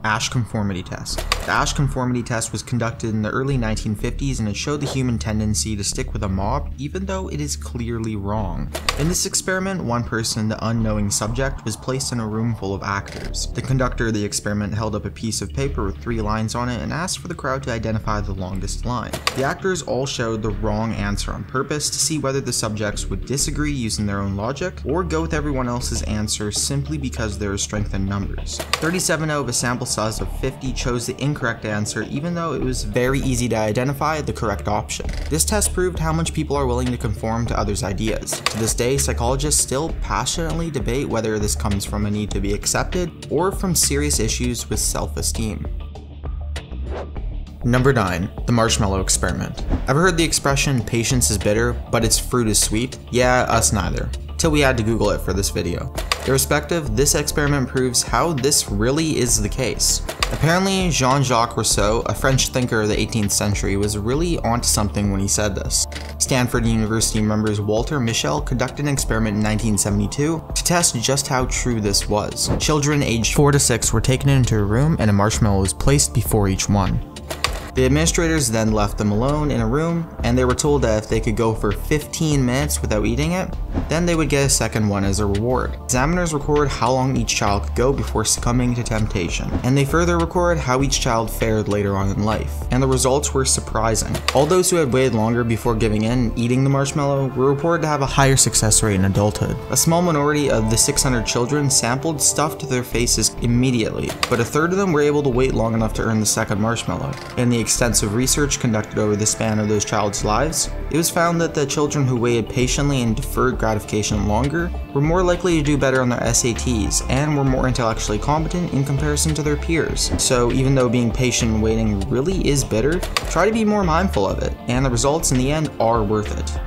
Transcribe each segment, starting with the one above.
Asch conformity test. The Asch conformity test was conducted in the early 1950s and it showed the human tendency to stick with a mob even though it is clearly wrong. In this experiment, one person, the unknowing subject, was placed in a room full of actors. The conductor of the experiment held up a piece of paper with 3 lines on it and asked for the crowd to identify the longest line. The actors all showed the wrong answer on purpose to see whether the subjects would disagree using their own logic or go with everyone else's answer simply because there is strength in numbers. 37 out of a sample size of 50 chose the incorrect answer even though it was very easy to identify the correct option. This test proved how much people are willing to conform to others' ideas. To this day, psychologists still passionately debate whether this comes from a need to be accepted or from serious issues with self-esteem. Number 9. The Marshmallow experiment. Ever heard the expression, patience is bitter, but its fruit is sweet? Yeah, us neither. Till we had to Google it for this video. Irrespective, this experiment proves how this really is the case. Apparently, Jean-Jacques Rousseau, a French thinker of the 18th century, was really onto something when he said this. Stanford University members Walter Mischel conducted an experiment in 1972 to test just how true this was. Children aged 4 to 6 were taken into a room and a marshmallow was placed before each one. The administrators then left them alone in a room, and they were told that if they could go for 15 minutes without eating it, then they would get a second one as a reward. Examiners record how long each child could go before succumbing to temptation, and they further record how each child fared later on in life, and the results were surprising. All those who had waited longer before giving in and eating the marshmallow were reported to have a higher success rate in adulthood. A small minority of the 600 children sampled stuffed their faces immediately, but a third of them were able to wait long enough to earn the second marshmallow. In the extensive research conducted over the span of those child's lives, it was found that the children who waited patiently and deferred gratification longer were more likely to do better on their SATs and were more intellectually competent in comparison to their peers. So even though being patient and waiting really is bitter, try to be more mindful of it, and the results in the end are worth it.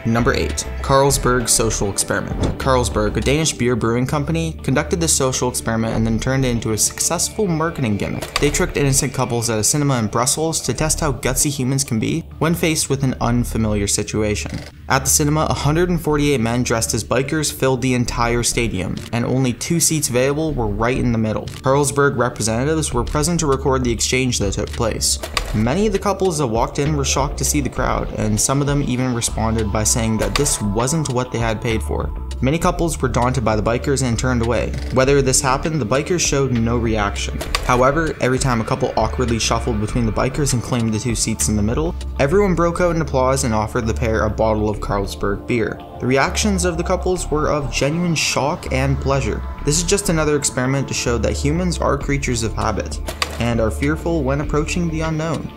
Number 8. Carlsberg social experiment. Carlsberg, a Danish beer brewing company, conducted this social experiment and then turned it into a successful marketing gimmick. They tricked innocent couples at a cinema in Brussels to test how gutsy humans can be when faced with an unfamiliar situation. At the cinema, 148 men dressed as bikers filled the entire stadium, and only 2 seats available were right in the middle. Carlsberg representatives were present to record the exchange that took place. Many of the couples that walked in were shocked to see the crowd, and some of them even responded by saying that this wasn't what they had paid for. Many couples were daunted by the bikers and turned away. Whether this happened, the bikers showed no reaction. However, every time a couple awkwardly shuffled between the bikers and claimed the 2 seats in the middle, everyone broke out in applause and offered the pair a bottle of Carlsberg beer. The reactions of the couples were of genuine shock and pleasure. This is just another experiment to show that humans are creatures of habit and are fearful when approaching the unknown.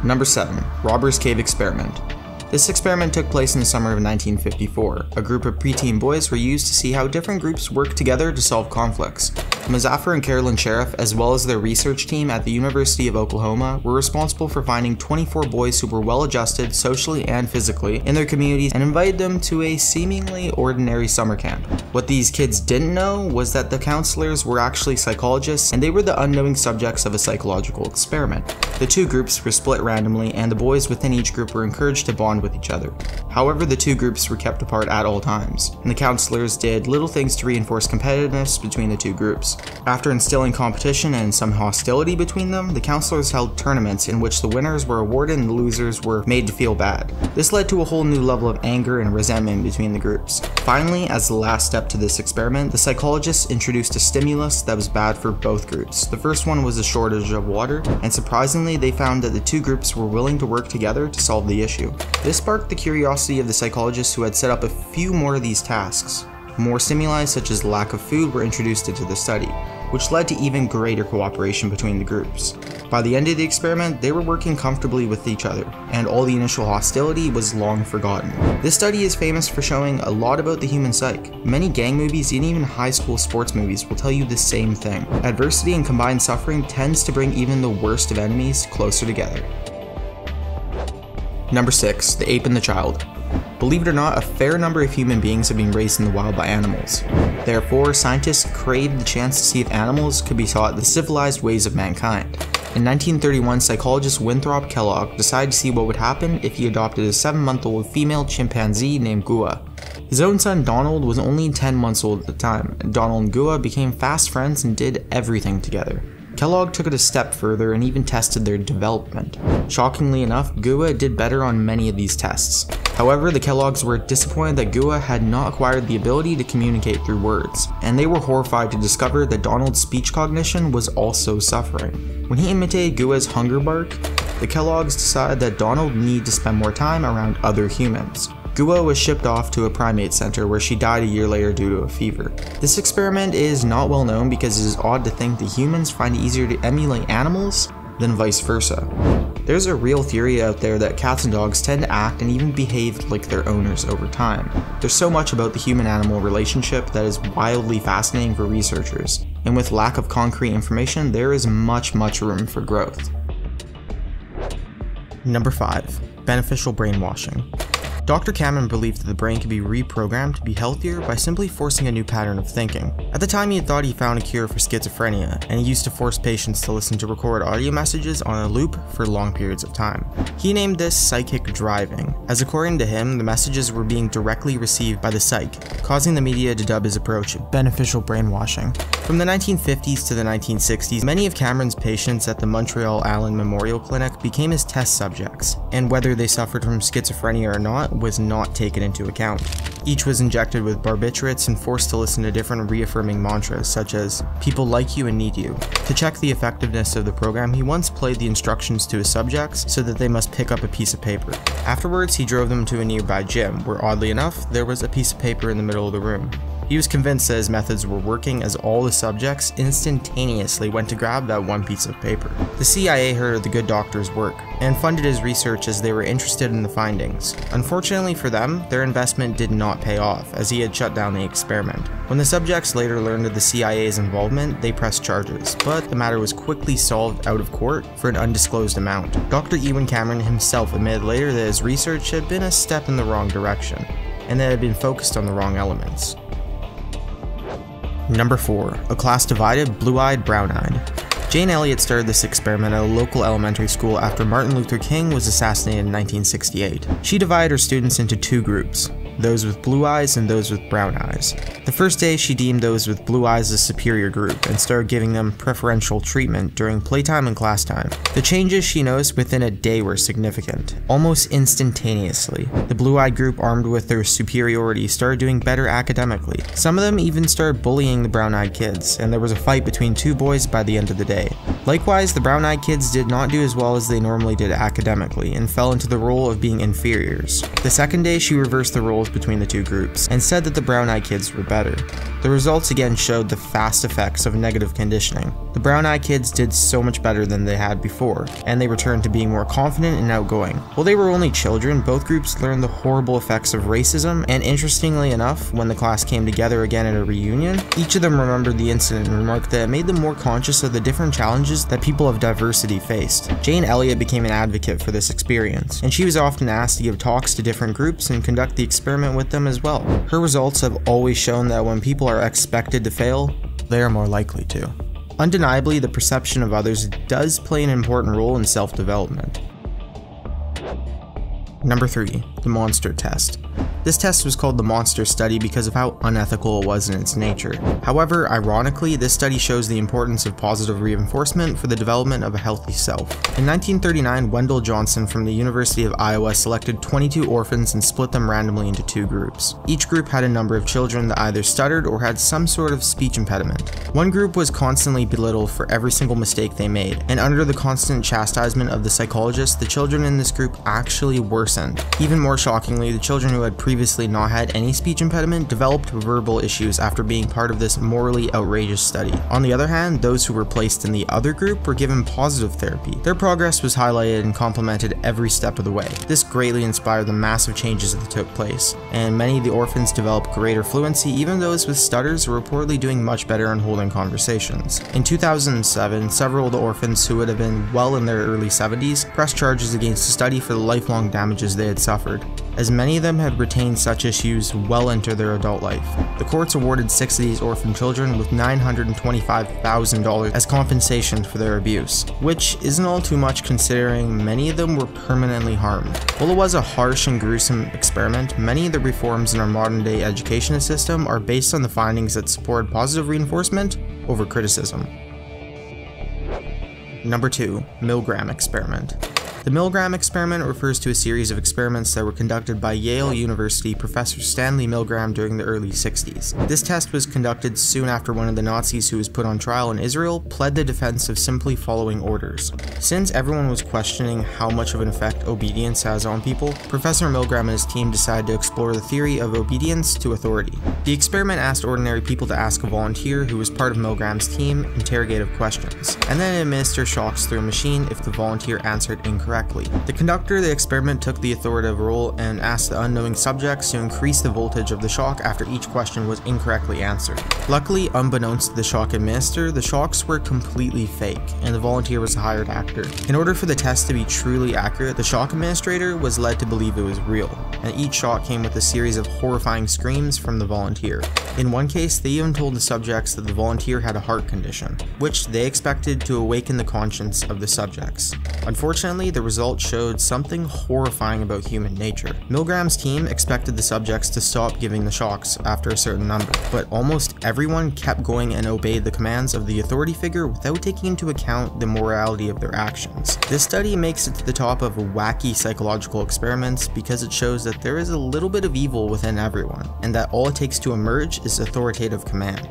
Number 7. Robbers Cave experiment. This experiment took place in the summer of 1954. A group of preteen boys were used to see how different groups work together to solve conflicts. Muzaffar and Carolyn Sheriff, as well as their research team at the University of Oklahoma, were responsible for finding 24 boys who were well-adjusted socially and physically in their communities and invited them to a seemingly ordinary summer camp. What these kids didn't know was that the counselors were actually psychologists and they were the unknowing subjects of a psychological experiment. The 2 groups were split randomly and the boys within each group were encouraged to bond with each other. However, the 2 groups were kept apart at all times, and the counselors did little things to reinforce competitiveness between the 2 groups. After instilling competition and some hostility between them, the counselors held tournaments in which the winners were awarded and the losers were made to feel bad. This led to a whole new level of anger and resentment between the groups. Finally, as the last step to this experiment, the psychologists introduced a stimulus that was bad for both groups. The first one was a shortage of water, and surprisingly, they found that the 2 groups were willing to work together to solve the issue. This sparked the curiosity of the psychologists who had set up a few more of these tasks. More stimuli such as lack of food were introduced into the study, which led to even greater cooperation between the groups. By the end of the experiment, they were working comfortably with each other, and all the initial hostility was long forgotten. This study is famous for showing a lot about the human psyche. Many gang movies and even high school sports movies will tell you the same thing. Adversity and combined suffering tends to bring even the worst of enemies closer together. Number 6. The Ape and the Child. Believe it or not, a fair number of human beings have been raised in the wild by animals. Therefore, scientists crave the chance to see if animals could be taught the civilized ways of mankind. In 1931, psychologist Winthrop Kellogg decided to see what would happen if he adopted a 7-month-old female chimpanzee named Gua. His own son Donald was only 10 months old at the time, and Donald and Gua became fast friends and did everything together. Kellogg took it a step further and even tested their development. Shockingly enough, Gua did better on many of these tests. However, the Kelloggs were disappointed that Gua had not acquired the ability to communicate through words, and they were horrified to discover that Donald's speech cognition was also suffering. When he imitated Gua's hunger bark, the Kelloggs decided that Donald needed to spend more time around other humans. Gua was shipped off to a primate center where she died a year later due to a fever. This experiment is not well known because it is odd to think that humans find it easier to emulate animals than vice versa. There's a real theory out there that cats and dogs tend to act and even behave like their owners over time. There's so much about the human-animal relationship that is wildly fascinating for researchers, and with lack of concrete information, there is much room for growth. Number 5. Beneficial brainwashing. Dr. Cameron believed that the brain could be reprogrammed to be healthier by simply forcing a new pattern of thinking. At the time, he had thought he found a cure for schizophrenia, and he used to force patients to listen to recorded audio messages on a loop for long periods of time. He named this psychic driving, as according to him, the messages were being directly received by the psyche, causing the media to dub his approach beneficial brainwashing. From the 1950s to the 1960s, many of Cameron's patients at the Montreal Allen Memorial Clinic became his test subjects, and whether they suffered from schizophrenia or not was not taken into account. Each was injected with barbiturates and forced to listen to different reaffirming mantras such as, "People like you and need you." To check the effectiveness of the program, he once played the instructions to his subjects so that they must pick up a piece of paper. Afterwards, he drove them to a nearby gym, where oddly enough, there was a piece of paper in the middle of the room. He was convinced that his methods were working as all the subjects instantaneously went to grab that one piece of paper. The CIA heard of the good doctor's work and funded his research as they were interested in the findings. Unfortunately for them, their investment did not pay off as he had shut down the experiment. When the subjects later learned of the CIA's involvement, they pressed charges, but the matter was quickly solved out of court for an undisclosed amount. Dr. Ewan Cameron himself admitted later that his research had been a step in the wrong direction, and that it had been focused on the wrong elements. Number 4. A class divided, blue-eyed, brown-eyed. Jane Elliott started this experiment at a local elementary school after Martin Luther King was assassinated in 1968. She divided her students into 2 groups, those with blue eyes and those with brown eyes. The first day, she deemed those with blue eyes a superior group and started giving them preferential treatment during playtime and class time. The changes she noticed within a day were significant, almost instantaneously. The blue-eyed group, armed with their superiority, started doing better academically. Some of them even started bullying the brown-eyed kids, and there was a fight between 2 boys by the end of the day. Likewise, the brown-eyed kids did not do as well as they normally did academically and fell into the role of being inferiors. The second day, she reversed the roles between the 2 groups and said that the brown-eyed kids were better. The results again showed the fast effects of negative conditioning. The brown-eyed kids did so much better than they had before, and they returned to being more confident and outgoing. While they were only children, both groups learned the horrible effects of racism, and interestingly enough, when the class came together again at a reunion, each of them remembered the incident and remarked that it made them more conscious of the different challenges that people of diversity faced. Jane Elliott became an advocate for this experience, and she was often asked to give talks to different groups and conduct the experiment with them as well. Her results have always shown that when people are expected to fail, they are more likely to. Undeniably, the perception of others does play an important role in self-development. Number 3. The monster test. This test was called the monster study because of how unethical it was in its nature. However, ironically, this study shows the importance of positive reinforcement for the development of a healthy self. In 1939, Wendell Johnson from the University of Iowa selected 22 orphans and split them randomly into 2 groups. Each group had a number of children that either stuttered or had some sort of speech impediment. One group was constantly belittled for every single mistake they made, and under the constant chastisement of the psychologist, the children in this group actually worsened. Even more shockingly, the children who had previously not had any speech impediment developed verbal issues after being part of this morally outrageous study. On the other hand, those who were placed in the other group were given positive therapy. Their progress was highlighted and complimented every step of the way. This greatly inspired the massive changes that took place, and many of the orphans developed greater fluency. Even those with stutters were reportedly doing much better in holding conversations. In 2007, several of the orphans who would have been well in their early 70s pressed charges against the study for the lifelong damages they had suffered. as many of them had retained such issues well into their adult life. The courts awarded 6 of these orphan children with $925,000 as compensation for their abuse, which isn't all too much considering many of them were permanently harmed. While it was a harsh and gruesome experiment, many of the reforms in our modern-day education system are based on the findings that support positive reinforcement over criticism. Number 2. Milgram experiment. The Milgram experiment refers to a series of experiments that were conducted by Yale University Professor Stanley Milgram during the early 60s. This test was conducted soon after one of the Nazis who was put on trial in Israel pled the defense of simply following orders. Since everyone was questioning how much of an effect obedience has on people, Professor Milgram and his team decided to explore the theory of obedience to authority. The experiment asked ordinary people to ask a volunteer who was part of Milgram's team interrogative questions, and then administer shocks through a machine if the volunteer answered incorrectly. The conductor of the experiment took the authoritative role and asked the unknowing subjects to increase the voltage of the shock after each question was incorrectly answered. Luckily, unbeknownst to the shock administrator, the shocks were completely fake, and the volunteer was a hired actor. In order for the test to be truly accurate, the shock administrator was led to believe it was real, and each shock came with a series of horrifying screams from the volunteer. In one case, they even told the subjects that the volunteer had a heart condition, which they expected to awaken the conscience of the subjects. Unfortunately, the results showed something horrifying about human nature. Milgram's team expected the subjects to stop giving the shocks after a certain number, but almost everyone kept going and obeyed the commands of the authority figure without taking into account the morality of their actions. This study makes it to the top of wacky psychological experiments because it shows that there is a little bit of evil within everyone, and that all it takes to emerge is authoritative command.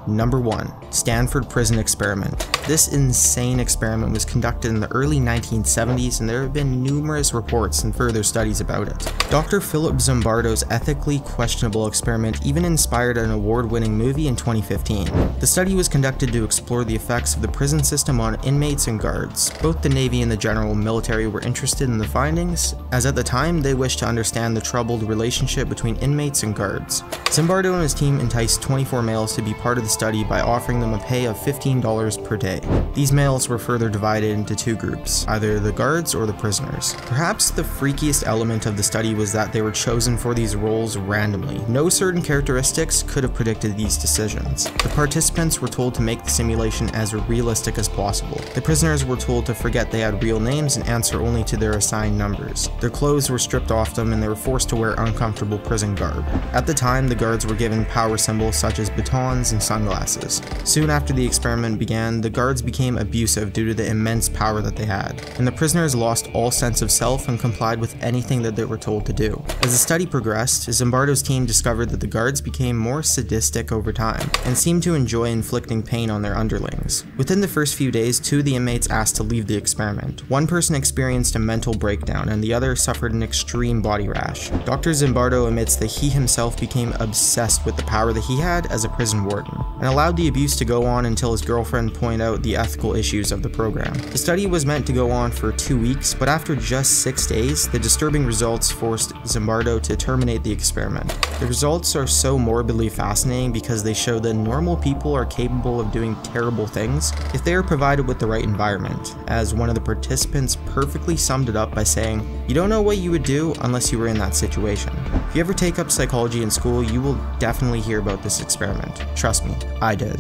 Number 1. Stanford Prison Experiment. This insane experiment was conducted in the early 1970s, and there have been numerous reports and further studies about it. Dr. Philip Zimbardo's ethically questionable experiment even inspired an award-winning movie in 2015. The study was conducted to explore the effects of the prison system on inmates and guards. Both the Navy and the general military were interested in the findings, as at the time they wished to understand the troubled relationship between inmates and guards. Zimbardo and his team enticed 24 males to be part of the study by offering them a pay of $15 per day. These males were further divided into 2 groups, either the guards or the prisoners. Perhaps the freakiest element of the study was that they were chosen for these roles randomly. No certain characteristics could have predicted these decisions. The participants were told to make the simulation as realistic as possible. The prisoners were told to forget they had real names and answer only to their assigned numbers. Their clothes were stripped off them and they were forced to wear uncomfortable prison garb. At the time, the guards were given power symbols such as batons and sunglasses. Soon after the experiment began, the guards became abusive due to the immense power that they had, and the prisoners lost all sense of self and complied with anything that they were told to do. As the study progressed, Zimbardo's team discovered that the guards became more sadistic over time, and seemed to enjoy inflicting pain on their underlings. Within the first few days, 2 of the inmates asked to leave the experiment. One person experienced a mental breakdown, and the other suffered an extreme body rash. Dr. Zimbardo admits that he himself became obsessed with the power that he had as a prison warden, and allowed the abuse to go on until his girlfriend pointed out the ethical issues of the program. The study was meant to go on for 2 weeks, but after just 6 days, the disturbing results forced Zimbardo to terminate the experiment. The results are so morbidly fascinating because they show that normal people are capable of doing terrible things if they are provided with the right environment, as one of the participants perfectly summed it up by saying, "You don't know what you would do unless you were in that situation." If you ever take up psychology in school, you will definitely hear about this experiment. Trust me, I did.